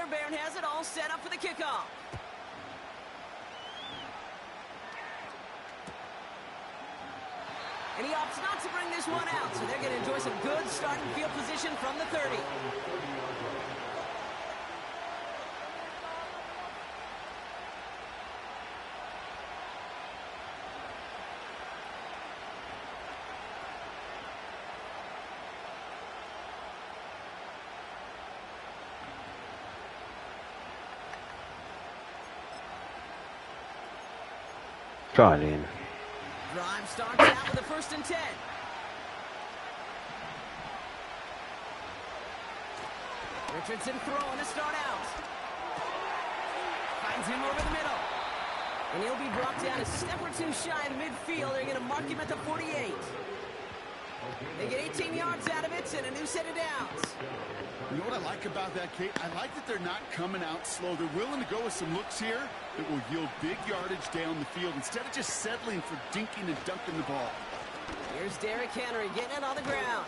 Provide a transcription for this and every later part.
Tyler Baird has it all set up for the kickoff. And he opts not to bring this one out, so they're going to enjoy some good starting field position from the 30. Try it in. Drive starts out with a 1st and 10. Richardson throwing to start out. Finds him over the middle. And he'll be brought down a step or two shy of midfield. They're going to mark him at the 48. They get 18 yards out of it and a new set of downs. You know what I like about that, Kate? I like that they're not coming out slow. They're willing to go with some looks here that will yield big yardage down the field instead of just settling for dinking and dunking the ball. Here's Derrick Henry getting it on the ground.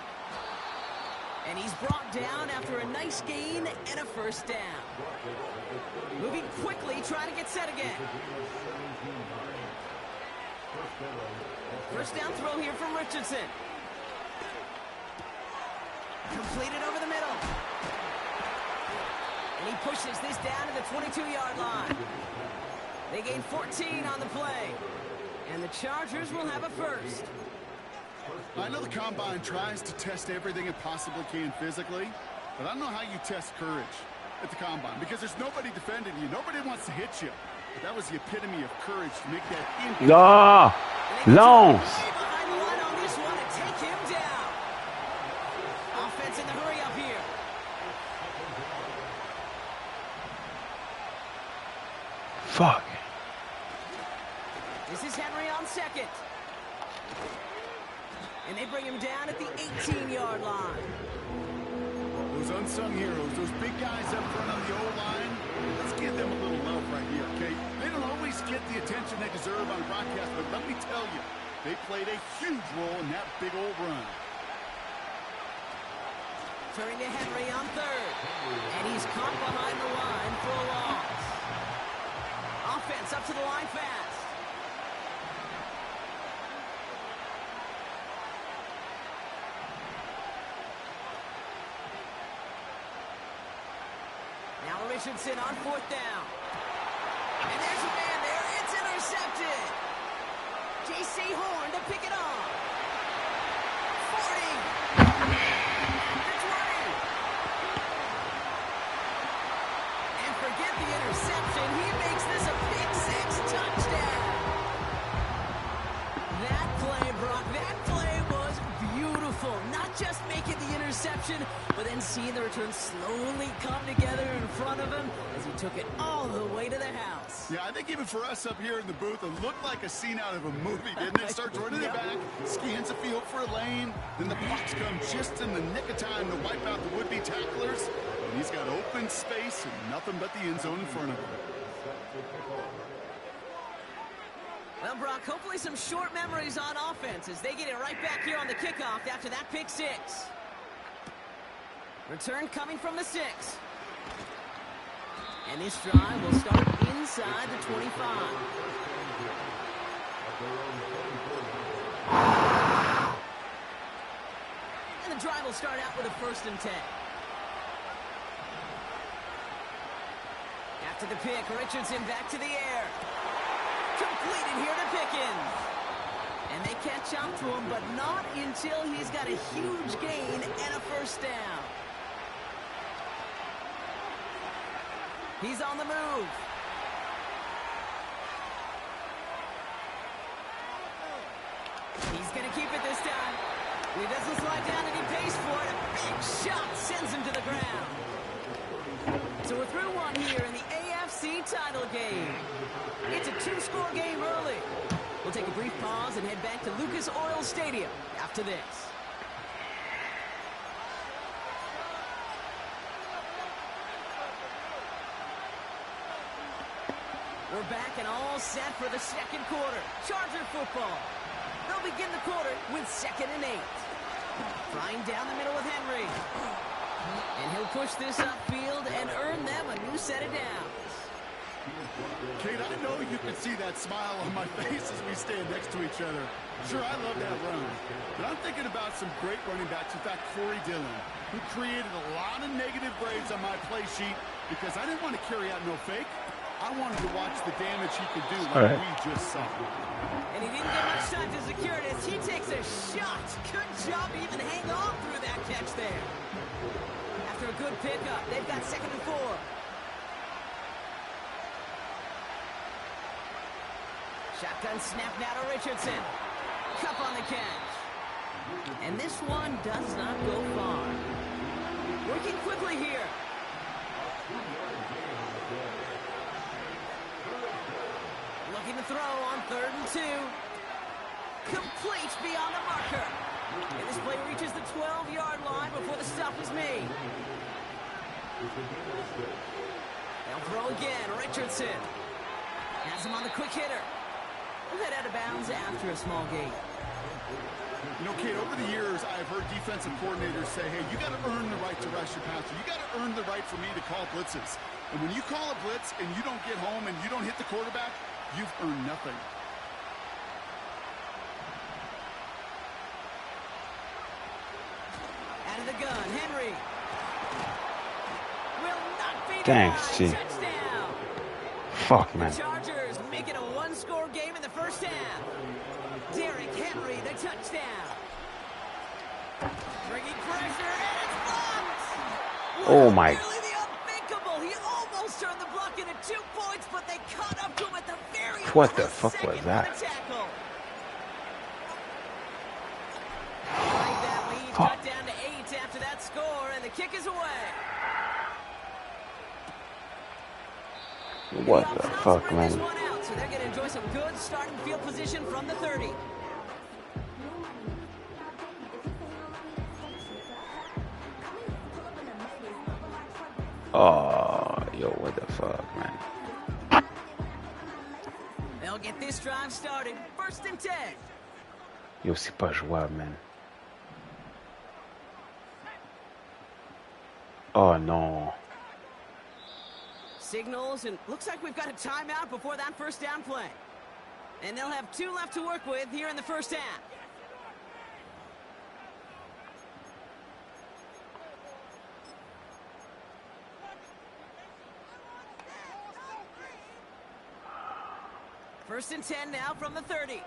And he's brought down after a nice gain and a 1st down. Moving quickly, trying to get set again. 1st down throw here from Richardson. Completed over the middle. And he pushes this down to the 22-yard line. They gain 14 on the play. And the Chargers will have a 1st. I know the Combine tries to test everything it possibly can physically, but I don't know how you test courage at the Combine because there's nobody defending you. Nobody wants to hit you. But that was the epitome of courage to make that impact. Long. Behind the line on this one and take him down. Offense in the hurry up here. Fuck. This is Henry on 2nd. And they bring him down at the 18-yard line. Those unsung heroes, those big guys up front on the O-line, let's give them a little love right here, okay? They don't always get the attention they deserve on broadcast, but let me tell you, they played a huge role in that big old run. Turning to Henry on 3rd. And he's caught behind the line for a loss. Offense up to the line fast. Now Richardson on 4th down. And there's a man there. It's intercepted. J.C. Horn to pick it off. 40. The 20. And forget the interception. He makes this a pick-6 touchdown. That play, Brock, that play was beautiful. Not just making the interception, but then seeing the return slowly come together in front of him as he took it all the way to the house. Yeah, I think even for us up here in the booth, it looked like a scene out of a movie, didn't it? Starts running it back, scans the field for a lane, then the blocks come just in the nick of time to wipe out the would-be tacklers, and he's got open space and nothing but the end zone in front of him. Well, Brock, hopefully some short memories on offense as they get it right back here on the kickoff after that pick-6. Return coming from the 6. And this drive will start inside the 25. And the drive will start out with a 1st and 10. After the pick, Richardson back to the air. Completed here to Pickens. And they catch up to him, but not until he's got a huge gain and a 1st down. He's on the move. He's going to keep it this time. He doesn't slide down and he pays for it. A big shot sends him to the ground. So we're through one here in the AFC title game. It's a 2-score game early. We'll take a brief pause and head back to Lucas Oil Stadium after this. We're back and all set for the 2nd quarter. Charger football. They'll begin the quarter with 2nd and 8. Flying down the middle with Henry. And he'll push this upfield and earn them a new set of downs. Kate, I know you can see that smile on my face as we stand next to each other. Sure, I love that run. But I'm thinking about some great running backs. In fact, Corey Dillon, who created a lot of negative grades on my play sheet because I didn't want to carry out no fake. I wanted to watch the damage he could do like we just saw. And he didn't get much time to secure it as he takes a shot. Good job to even hang on through that catch there. After a good pickup, they've got 2nd and 4. Shotgun snap now to Richardson. Cup on the catch. And this one does not go far. Working quickly here. Looking to throw on 3rd and 2. Complete beyond the marker. And this play reaches the 12-yard line before the stop is made. They'll throw again. Richardson has him on the quick hitter. We'll head out of bounds after a small gain. You know, Kate, over the years, I've heard defensive coordinators say, hey, you got to earn the right to rush your passer. You got to earn the right for me to call blitzes. And when you call a blitz and you don't get home and you don't hit the quarterback, you've earned nothing. Out of the gun, Henry. Will not be Thanks, G. Touchdown. Fuck, man. The Chargers make it a one-score game in the first half. Derrick Henry, the touchdown. Bringing pressure, and it's blocked. Oh, my. Nearly the unthinkable. He almost turned the block into 2 points, but they caught up to him at the very What the last fuck was second that? for the tackle. Like that lead Fuck. cut down to 8 after that score, and the kick is away. What the fuck, Bring this man? one out, so they're going to enjoy some good starting field position from the 30. Oh, yo, what the fuck, man? They'll get this drive started. 1st and 10. Yo, c'est pas jouable, man. Oh, no. Signals, and looks like we've got a timeout before that first down play. And they'll have 2 left to work with here in the first half. First and 10 now from the 30.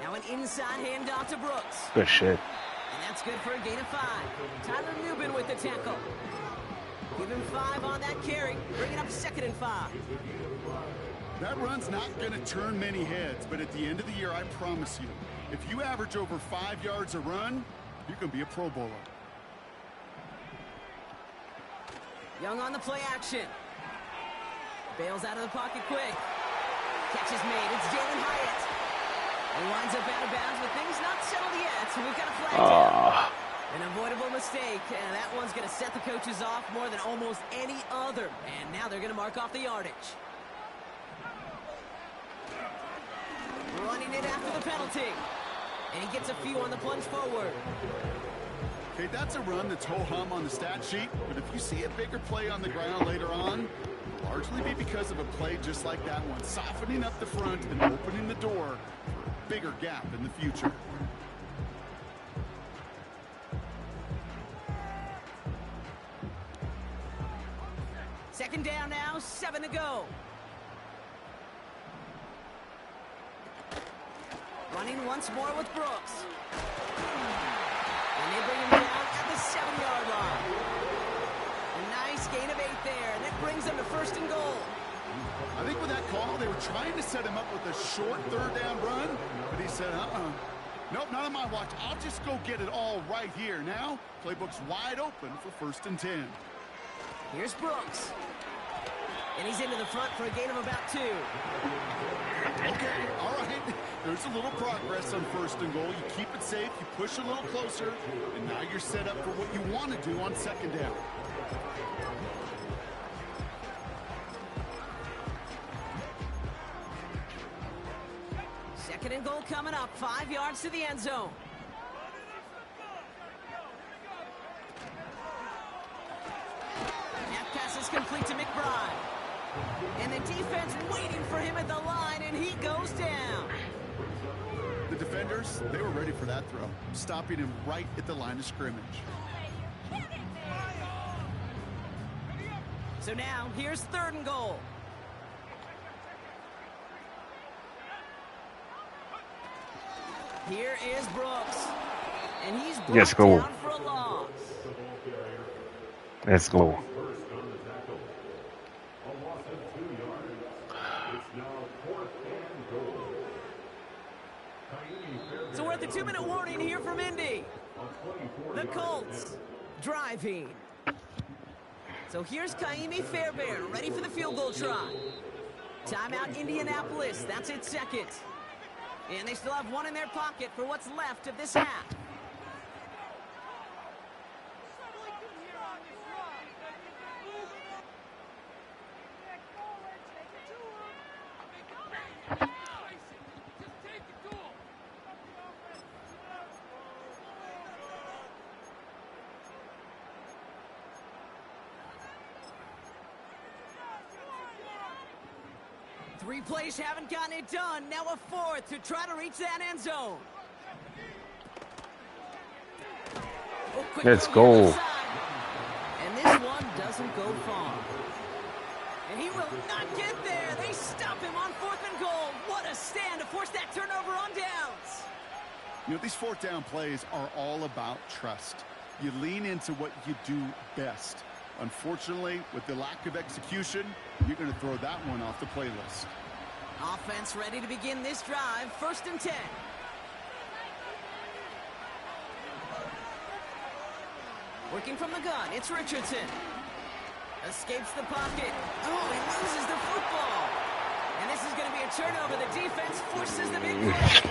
Now an inside handoff to Brooks. Good shit. And that's good for a gain of 5. Tyler Newbin with the tackle. Give him 5 on that carry. Bring it up 2nd and 5. That run's not going to turn many heads, but at the end of the year, I promise you, if you average over 5 yards a run, you're going to be a Pro Bowler. Young on the play action. Bails out of the pocket quick. Catch is made. It's Jalen Hyatt. He winds up out of bounds, but things not settled yet. So we've got a flag down. An avoidable mistake, and that one's going to set the coaches off more than almost any other. And now they're going to mark off the yardage. Running it after the penalty. And he gets a few on the plunge forward. Okay, that's a run that's ho-hum on the stat sheet, but if you see a bigger play on the ground later on, it'll largely be because of a play just like that one, softening up the front and opening the door for a bigger gap in the future. Second down now, 7 to go. Running once more with Brooks. And they bring him down at the 7-yard line. A nice gain of 8 there, and that brings them to 1st and goal. I think with that call, they were trying to set him up with a short 3rd down run, but he said, nope, not on my watch. I'll just go get it all right here. Now, playbook's wide open for 1st and 10. Here's Brooks. And he's into the front for a gain of about 2. Okay, all right. There's a little progress on 1st and goal. You keep it safe, you push a little closer, and now you're set up for what you want to do on 2nd down. Second and goal coming up, 5 yards to the end zone. That pass is complete to McBride. And the defense waiting for him at the line, and he goes down. The defenders, they were ready for that throw, stopping him right at the line of scrimmage. So now, here's third and goal. Here is Brooks. And he's Yes, brought go. down for a loss. Let's go. So we're at the 2-minute warning here from Indy. The Colts driving. So here's Kaimi Fairbairn, ready for the field goal try. Timeout Indianapolis, that's its second. And they still have one in their pocket for what's left of this half. Three plays haven't gotten it done. Now a fourth to try to reach that end zone. Oh, quick Let's throw go. here to the side. And this one doesn't go far. And he will not get there. They stop him on 4th and goal. What a stand to force that turnover on downs. You know, these 4th down plays are all about trust. You lean into what you do best. Unfortunately, with the lack of execution, you're going to throw that one off the playlist. Offense ready to begin this drive. 1st and 10. Working from the gun, it's Richardson. Escapes the pocket. Oh, he loses the football. And this is going to be a turnover. The defense forces the big play.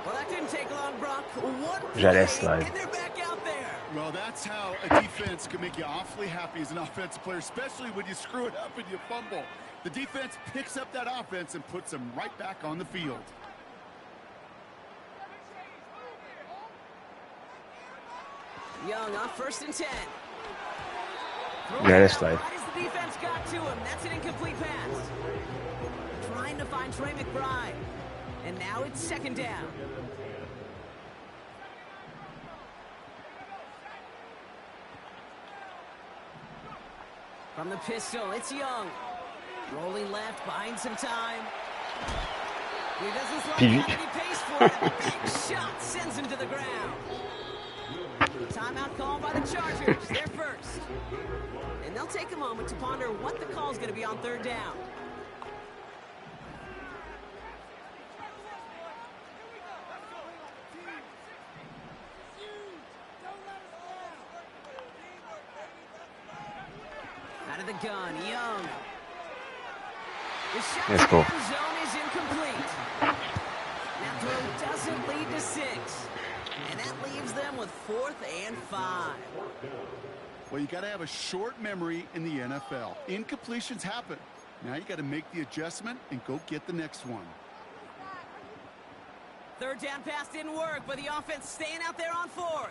Well, that didn't take long, Brock. One play, and they're back out there. Well, that's how a defense can make you awfully happy as an offensive player, especially when you screw it up and you fumble. The defense picks up that offense and puts them right back on the field. Young on 1st and 10. Yeah, that's like. Right as the defense got to him. That's an incomplete pass. Trying to find Trey McBride. And now it's 2nd down. From the pistol, it's Young. Rolling left, buying some time. He doesn't slow down, and he pays for it. A big shot sends him to the ground. Timeout called by the Chargers. They're first. And they'll take a moment to ponder what the call is going to be on 3rd down. Out of the gun, Young. The shot Let's go. zone is incomplete. That throw doesn't lead to 6. And that leaves them with 4th and 5. Well, you got to have a short memory in the NFL. Incompletions happen. Now you got to make the adjustment and go get the next one. 3rd down pass didn't work, but the offense staying out there on 4th.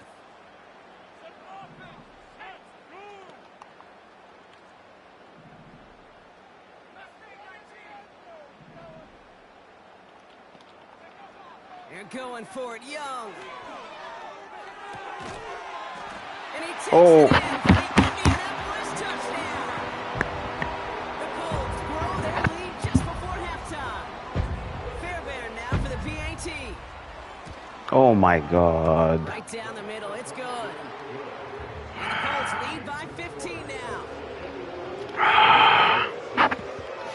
They're going for it, Young. And he takes it in for the Indianapolis touchdown. The Colts grow their lead just before halftime. Fairbairn now for the PAT. Oh my God. Right down the middle, it's good. And the Colts lead by 15 now.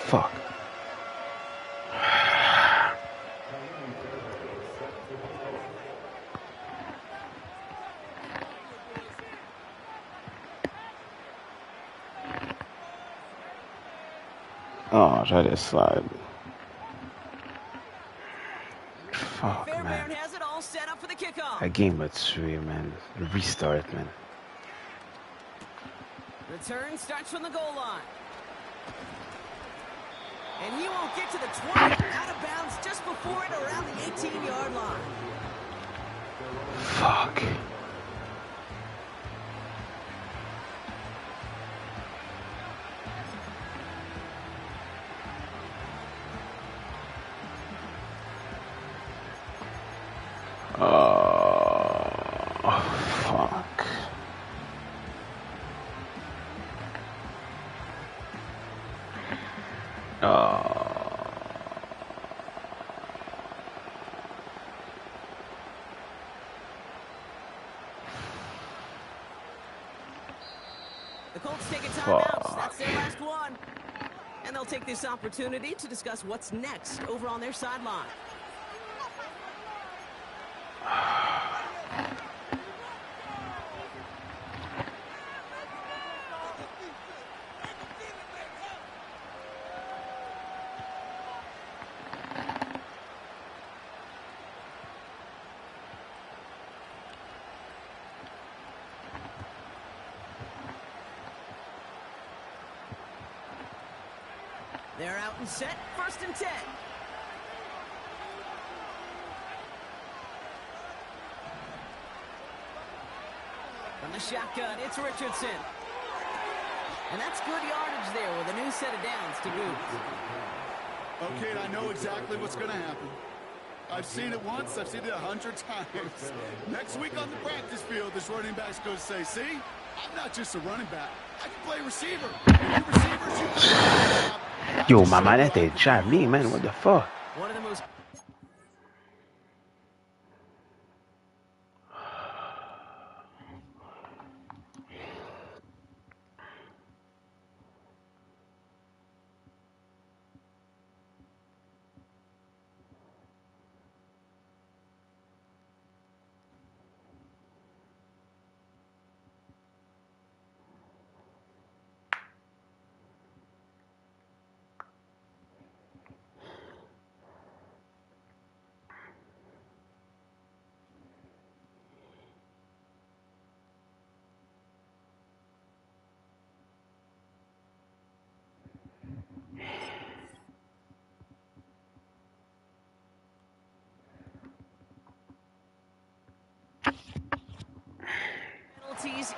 Fuck. Oh, try to slide. Fuck, Fairbairn man. has it all set up for the kickoff. That game was 3, man. Restart, man. Return starts from the goal line. And he won't get to the 20. Out of bounds just before it, around the 18-yard line. Fuck. Oh, fuck. The Colts take a timeout. That's their last one. And they'll take this opportunity to discuss what's next over on their sideline. They're out and set, 1st and 10. From the shotgun, it's Richardson. And that's good yardage there with a new set of downs to boot. Okay, and I know exactly what's going to happen. I've seen it once, I've seen it 100 times. Next week on the practice field, this running back's going to say, see, I'm not just a running back. I can play receiver. And you receivers, you can Yo, my man, that they drive me, man. What the fuck? One of the most...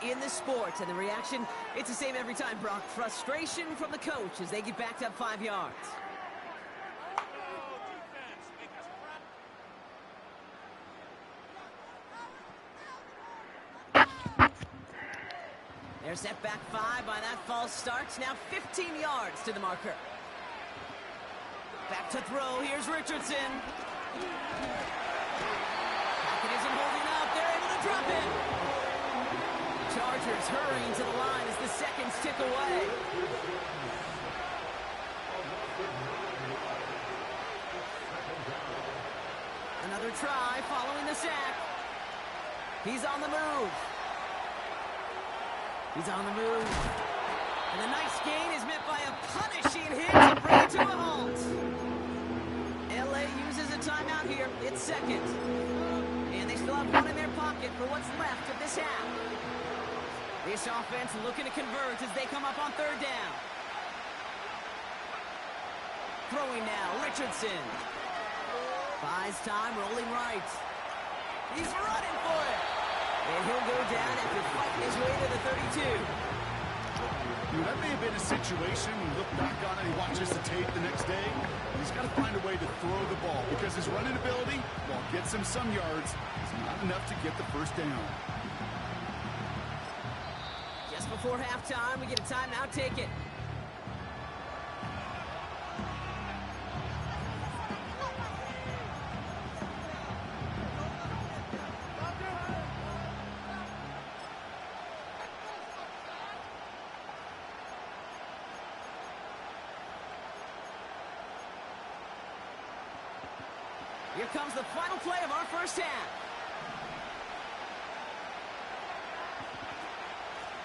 in the sport, and the reaction, it's the same every time, Brock. Frustration from the coach as they get backed up 5 yards. They're set back 5 by that false start. Now 15 yards to the marker. Back to throw. Here's Richardson. Pocket isn't holding up. They're able to drop it. Chargers hurrying to the line as the seconds tick away. Another try following the sack. He's on the move. He's on the move. And a nice gain is met by a punishing hit to bring it to a halt. LA uses a timeout here. It's second. And they still have one in their pocket for what's left of this half. This offense looking to convert as they come up on 3rd down. Throwing now, Richardson. Buys time, rolling right. He's running for it. And he'll go down after fighting his way to the 32. That may have been a situation we look back on and he watches the tape the next day. He's got to find a way to throw the ball because his running ability, while it gets him some yards, is not enough to get the first down. Just before halftime, we get a timeout. Take it. Here comes the final play of our first half.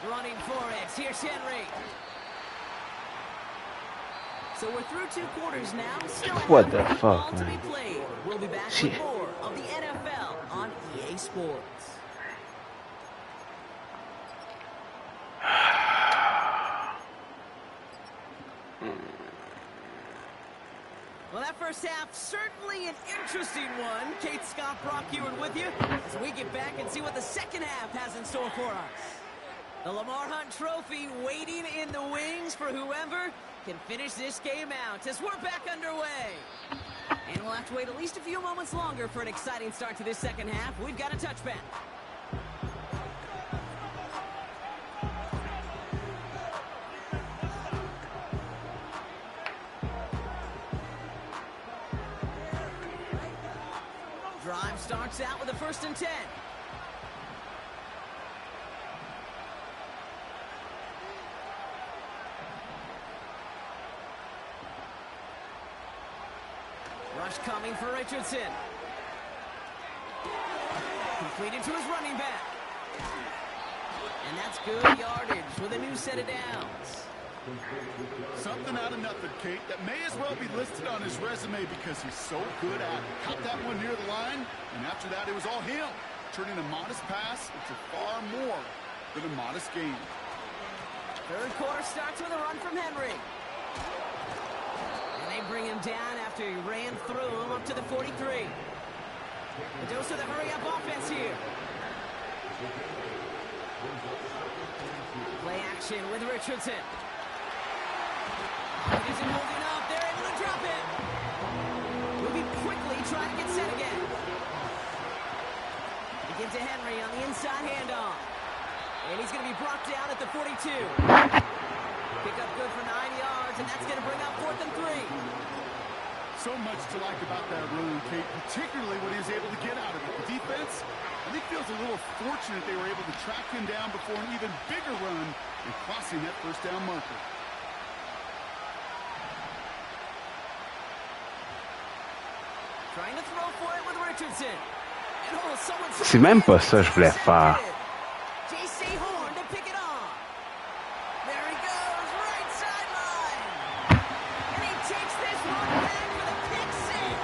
Running for it. Here's Henry. So we're through 2 quarters now. Still What the football fuck, to be man? played. We'll be back Shit. with more of the NFL on EA Sports. Well, that first half, certainly an interesting one. Kate Scott, Brock Ewart with you as we get back and see what the second half has in store for us. The Lamar Hunt Trophy waiting in the wings for whoever can finish this game out as we're back underway. And we'll have to wait at least a few moments longer for an exciting start to this second half. We've got a touchback. Drive starts out with a 1st and 10. Rush coming for Richardson. Completed to his running back. And that's good yardage with a new set of downs. Something out of nothing, Kate, that may as well be listed on his resume because he's so good at it. Caught that one near the line, and after that it was all him. Turning a modest pass into far more than a modest gain. Third quarter starts with a run from Henry. And they bring him down after he ran through him up to the 43. The dose of the hurry-up offense here. Play action with Richardson. He isn't holding up. They're able to drop it. Moving quickly, trying to get set again. He gives to Henry on the inside handoff. And he's going to be brought down at the 42. Pick up good for 9 yards, and that's going to bring up 4th and 3. So much to like about that run, Kate, particularly when he was able to get out of it. The defense, I think, feels a little fortunate they were able to track him down before an even bigger run and crossing that 1st down marker. Trying to throw for it with Richardson. And C'est même pas ça que je voulais faire. J.C. Horn to pick it off. There he goes, right sideline. And he takes this one back for the pick six.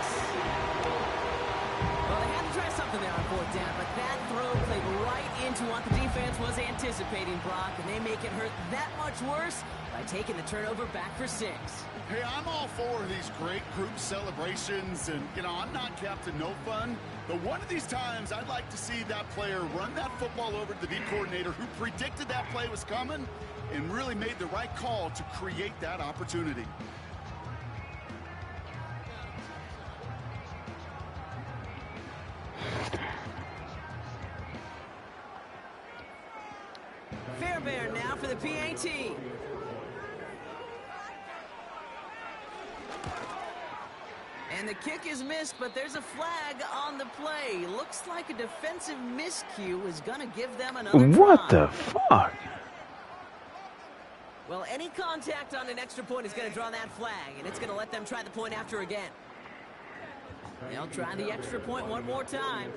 Well, they had to try something there on 4th down, but that throw played right into what the defense was anticipating, Brock, and they make it hurt that much worse by taking the turnover back for 6. Hey, I'm all for these great group celebrations, and, you know, I'm not Captain No Fun, but one of these times I'd like to see that player run that football over to the D coordinator who predicted that play was coming and really made the right call to create that opportunity. Fairbairn now for the PAT. And the kick is missed, but there's a flag on the play. Looks like a defensive miscue is going to give them another What try. the fuck? Well, any contact on an extra point is going to draw that flag, and it's going to let them try the point after again. They'll try the extra point one more time.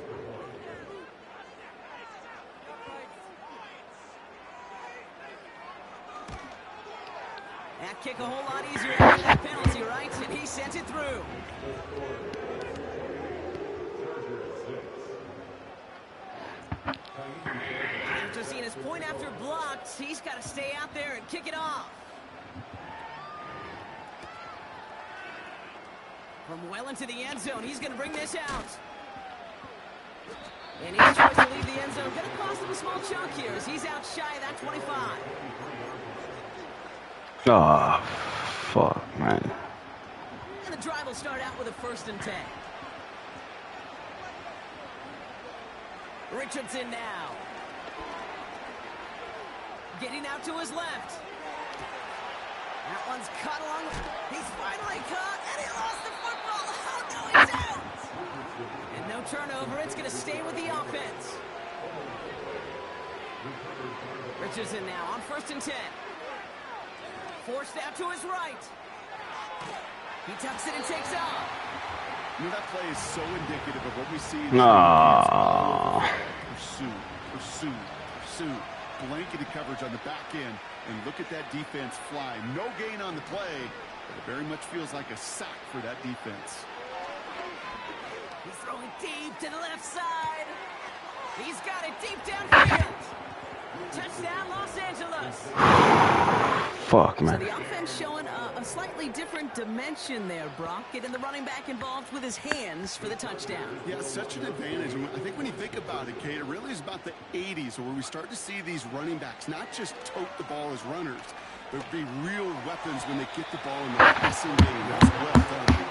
That kick a whole lot easier after that penalty, right? And he sent it through. After seeing his point after blocked, he's got to stay out there and kick it off. From well into the end zone, he's going to bring this out. And his choice to leave the end zone going to cost him a small chunk here as he's out shy of that 25. Oh, fuck, man. And the drive will start out with a 1st and 10. Richardson now. Getting out to his left. That one's cut along. He's finally caught, and he lost the football. Oh, no, he's out. And no turnover. It's going to stay with the offense. Richardson now on 1st and 10. Forced out to his right. He tucks it and takes off. You know, that play is so indicative of what we see in pursue. Blanketed coverage on the back end, and look at that defense fly. No gain on the play, but it very much feels like a sack for that defense. He's throwing deep to the left side. He's got it deep downfield. Touchdown, Los Angeles. Fuck, man. So the offense showing a a slightly different dimension there, Brock, getting the running back involved with his hands for the touchdown. Yeah, such an advantage. And I think when you think about it, Kate, it really is about the 80s where we start to see these running backs not just tote the ball as runners, but be real weapons when they get the ball in the passing game. That's well done.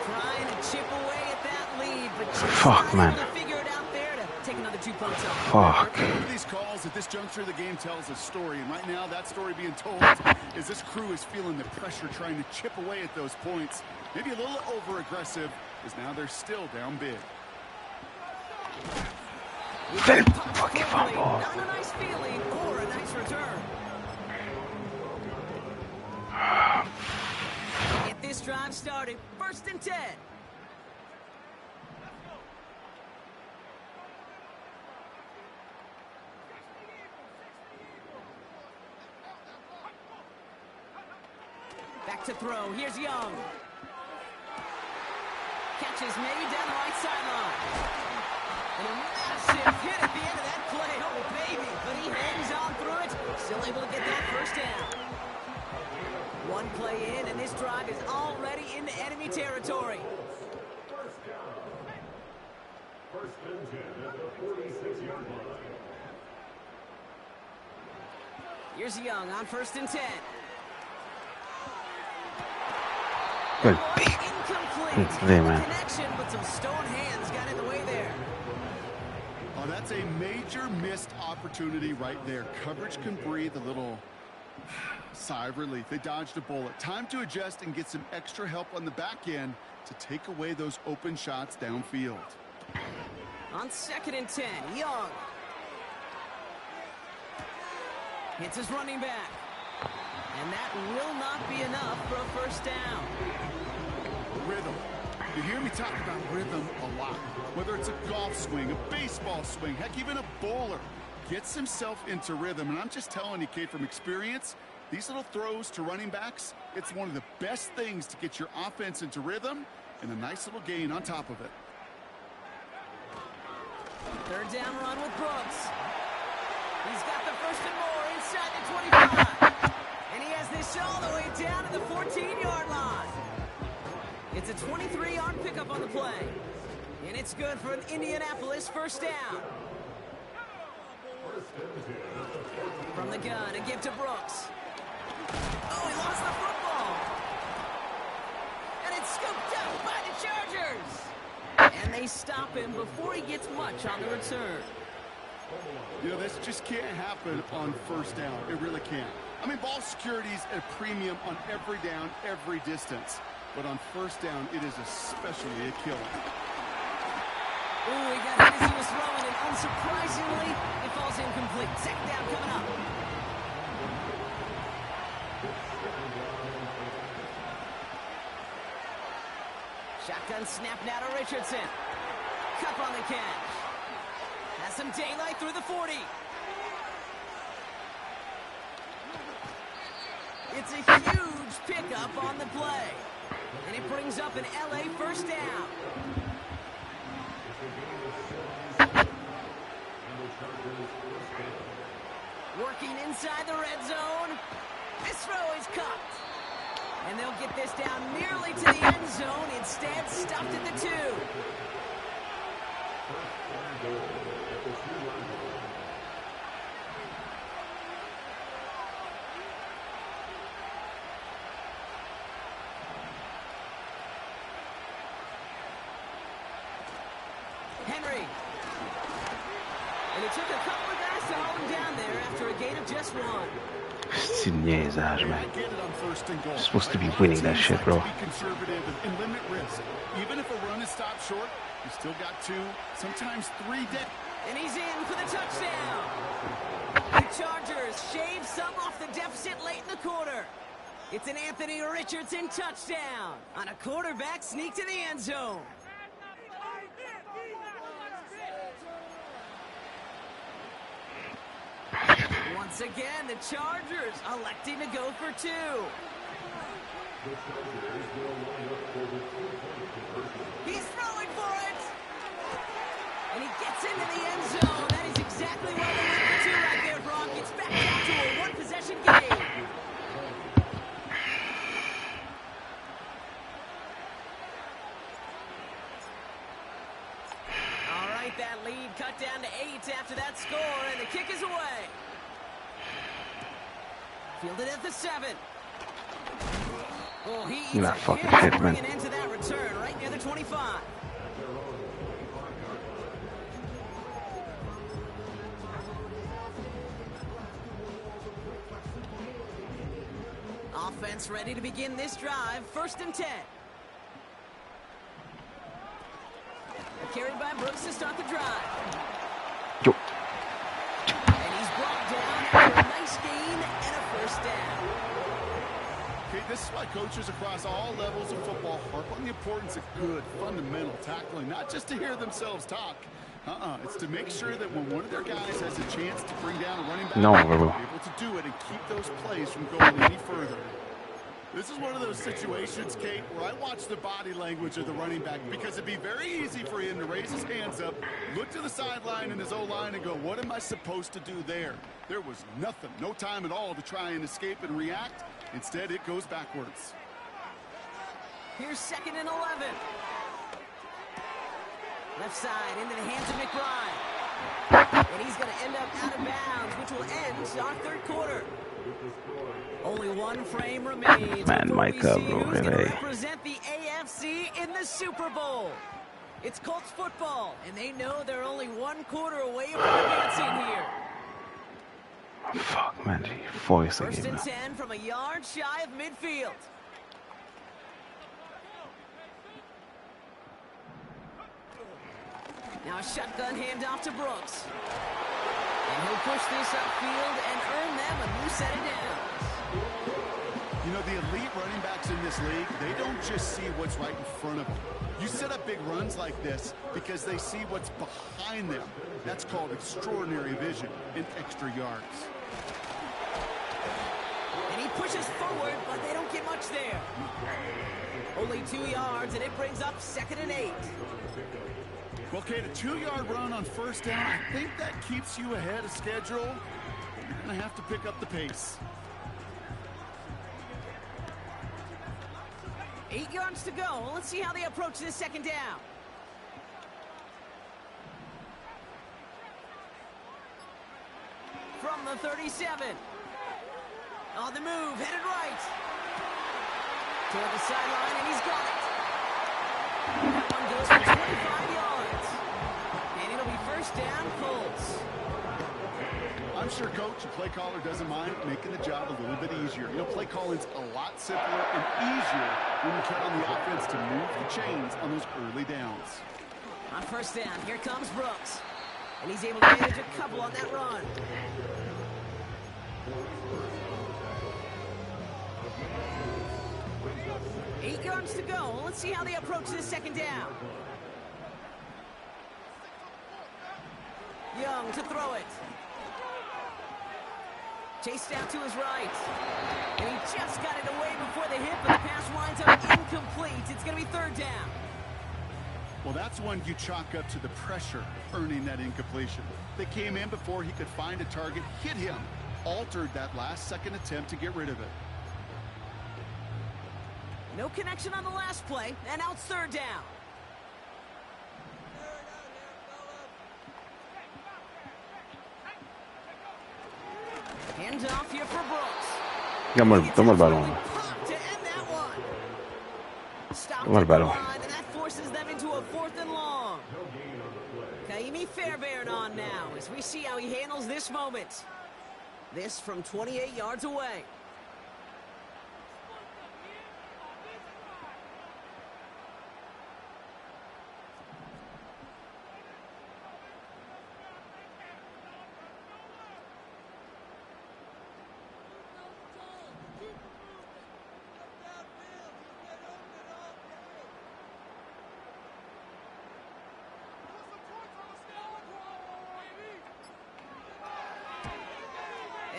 Trying to chip away at that lead, but just Fuck, man. able to figure it out there to take another 2 points off. Fuck. One of these calls at this juncture of the game tells a story, and right now that story being told is this crew is feeling the pressure trying to chip away at those points. Maybe a little over-aggressive, as now they're still down big. Fucking fumble. Not a nice feeling or a nice return. Get this drive started. 1st and 10. Back to throw. Here's Young. Catches made down the right sideline. And a massive hit at the end of that play. Oh, baby. But he hangs on through it. Still able to get that 1st down. 1 play in, and this drive is already into enemy territory. 1st and 10 at the 46-yard line. Here's Young on 1st and 10. Good beat. Incomplete. There, man. Connection, but some stone hands got in the way there. Oh, that's a major missed opportunity right there. Coverage can breathe a little sigh of relief. They dodged a bullet. Time to adjust and get some extra help on the back end to take away those open shots downfield. On 2nd and 10, Young. Hits his running back. And that will not be enough for a 1st down. Rhythm. You hear me talk about rhythm a lot. Whether it's a golf swing, a baseball swing, heck, even a bowler gets himself into rhythm. And I'm just telling you, Kate, from experience, these little throws to running backs, it's one of the best things to get your offense into rhythm and a nice little gain on top of it. 3rd down run with Brooks. He's got the 1st and more inside the 25. And he has this all the way down to the 14-yard line. It's a 23-yard pickup on the play. And it's good for an Indianapolis 1st down. From the gun, a give to Brooks. Oh, he lost the football. And it's scooped up by the Chargers. And they stop him before he gets much on the return. You know, this just can't happen on 1st down. It really can't. I mean, ball security's at a premium on every down, every distance. But on 1st down, it is especially a killer. Ooh, he got hit as he was throwing, and unsurprisingly, it falls incomplete. 2nd down coming up. Shotgun snap now to Richardson. Cup on the catch. Has some daylight through the 40. It's a huge pickup on the play. And it brings up an LA 1st down. Working inside the red zone. This throw is cupped. And they'll get this down nearly to the end zone. Instead, stuffed at the 2. Henry. And it took a couple of guys to hold him down there after a gain of just 1. You're supposed to be winning that shit, bro. Be conservative and limit risk. Even if a run is stopped short, you still got 2, sometimes 3 dead. And he's in for the touchdown. The Chargers shave some off the deficit late in the quarter. It's an Anthony Richardson touchdown on a quarterback sneak to the end zone. Once again, the Chargers electing to go for 2. He's throwing for it. And he gets into the end zone. That is exactly why they went for 2 right there, Brock. It's back down to a 1-possession game. that lead cut down to 8 after that score, and the kick is away. Fielded at the 7. Oh, he eats Nah, a fucking hit shit, to bring man. it into that return right near the 25. Offense ready to begin this drive. 1st and 10. Carried by Brooks to start the drive. Yo. And he's brought down after a nice gain and a 1st down. Okay, this is why coaches across all levels of football harp on the importance of good, fundamental tackling, not just to hear themselves talk. It's to make sure that when one of their guys has a chance to bring down a running back, No, they're bro. able to do it and keep those plays from going any further. This is one of those situations, Kate, where I watch the body language of the running back because it'd be very easy for him to raise his hands up, look to the sideline in his O-line and go, what am I supposed to do there? There was nothing, no time at all to try and escape and react. Instead, it goes backwards. Here's 2nd and 11. Left side into the hands of McBride. And he's going to end up out of bounds, which will end our 3rd quarter. Only one frame remains Man, before we Micah, see bro, who's going to really. represent the AFC in the Super Bowl. It's Colts football, and they know they're only 1 quarter away from advancing here. Fuck, man. Voice 1st again, and man. 10 from a yard shy of midfield. Now a shotgun handoff to Brooks. And he'll push this upfield and earn them a new set of downs. You know, the elite running backs in this league, they don't just see what's right in front of them. You set up big runs like this because they see what's behind them. That's called extraordinary vision and extra yards. And he pushes forward, but they don't get much there. Only 2 yards, and it brings up 2nd and 8. Well, Kate, a 2-yard run on 1st down, I think that keeps you ahead of schedule. You're going to have to pick up the pace. 8 yards to go. Well, let's see how they approach this 2nd down. From the 37. On the move, headed right. Toward the sideline, and he's got it. That one goes for 25 yards. And it'll be 1st down, Colts. I'm sure coach and play caller doesn't mind making the job a little bit easier. You know, play calling's a lot simpler and easier when you count on the offense to move the chains on those early downs. On 1st down, here comes Brooks. And he's able to manage a couple on that run. Eight yards to go. Let's see how they approach this 2nd down. Young to throw it. Chased out to his right. And he just got it away before the hit, but the pass winds up incomplete. It's going to be 3rd down. Well, that's one you chalk up to the pressure earning that incompletion. They came in before he could find a target, hit him, altered that last-second attempt to get rid of it. No connection on the last play, and now it's 3rd down. Hands off here for Brooks. Toma el balón. To end that one. Stopped Toma el at the balón. line, and that forces them into a 4th and long. Kaimi Fairbairn on now as we see how he handles this moment. This from 28 yards away.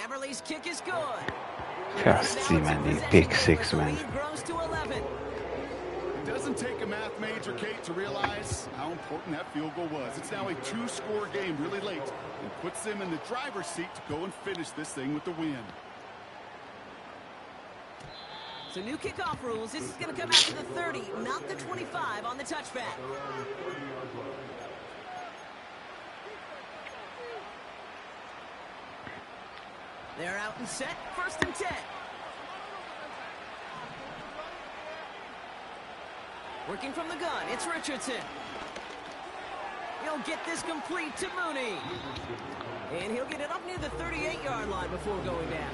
Everly's kick is good. Just see, man, the pick 6, The man. lead grows to 11. It doesn't take a math major, Kate, to realize how important that field goal was. It's now a 2-score game really late and puts them in the driver's seat to go and finish this thing with the win. So new kickoff rules. This is going to come after the 30, not the 25 on the touchback. They're out and set. 1st and 10. Working from the gun, it's Richardson. He'll get this complete to Mooney. And he'll get it up near the 38-yard line before going down.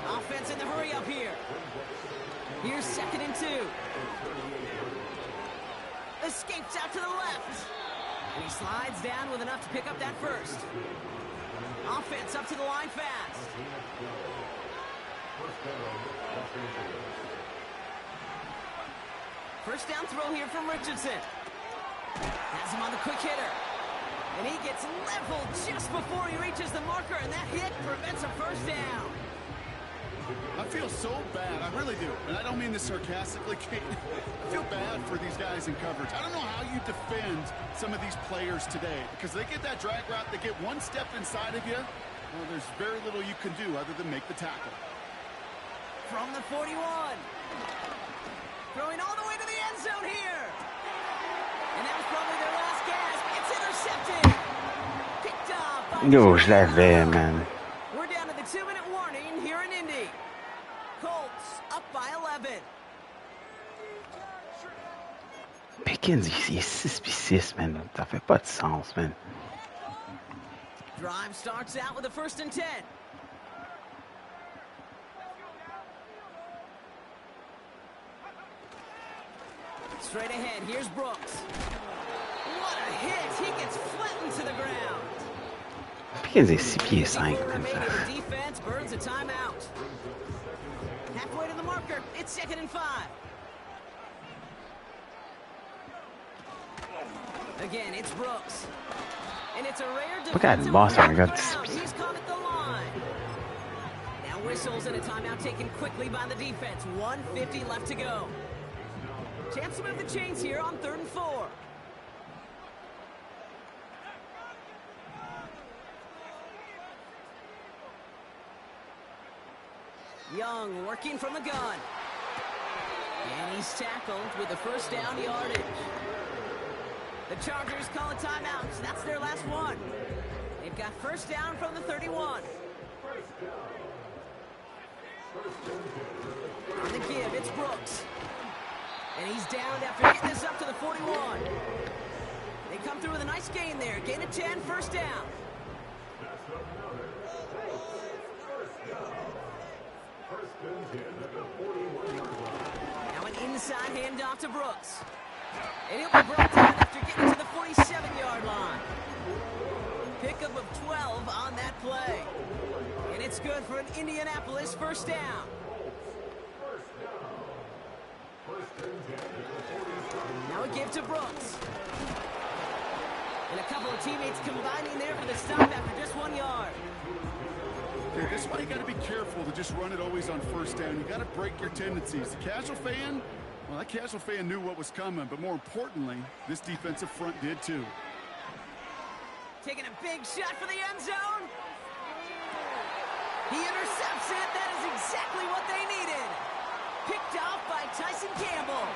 Offense in the hurry up here. Here's 2nd and 2. Escapes out to the left. And he slides down with enough to pick up that first. Offense up to the line fast. First down throw here from Richardson. Has him on the quick hitter. And he gets leveled just before he reaches the marker, and that hit prevents a first down. I feel so bad, I really do. And I don't mean this sarcastically, Kate. I feel bad for these guys in coverage. I don't know how you defend some of these players today, because they get that drag route, they get one step inside of you. Well, there's very little you can do other than make the tackle. From the 41. Throwing all the way to the end zone here. And that was probably their last gasp. It's intercepted. Picked up by Yo, je l'avais, man. We're down to the 2-minute warning here in Indy. Colts up by 11. Pickens, il est 6 puis 6, man. Ça fait pas de sens, man. Drive starts out with a 1st and 10. Straight ahead, here's Brooks. What a hit! He gets flattened to the ground. Pickens est 6 pieds 5, man. The defense burns a timeout. Halfway to the marker, it's 2nd and 5. Again, it's Brooks. And it's a rare Look at defensive Boston, breakdown. I got He's caught at the line. Now whistles and a timeout taken quickly by the defense. 1:50 left to go. Chance to move the chains here on 3rd and 4. Young working from the gun. And he's tackled with the 1st down yardage. The Chargers call a timeout. That's their last one. They've got 1st down from the 31. On the give, it's Brooks. And he's downed after getting this up to the 41. They come through with a nice gain there. Gain of 10, 1st down. Now an inside handoff to Brooks. And he'll be brought down after getting to the 47-yard line. Pickup of 12 on that play. And it's good for an Indianapolis 1st down. Now a give to Brooks. And a couple of teammates combining there for the stop after just 1 yard. Okay, this is why you got to be careful to just run it always on 1st down. You got to break your tendencies. The casual fan, well, that casual fan knew what was coming, but more importantly, this defensive front did too. Taking a big shot for the end zone. He intercepts it. That is exactly what they needed. Picked off by Tyson Campbell.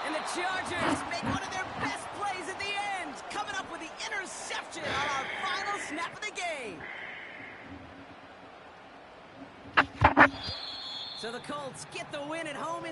And the Chargers make one of their best plays at the end, coming up with the interception on our final snap of the game. So the Colts get the win at home in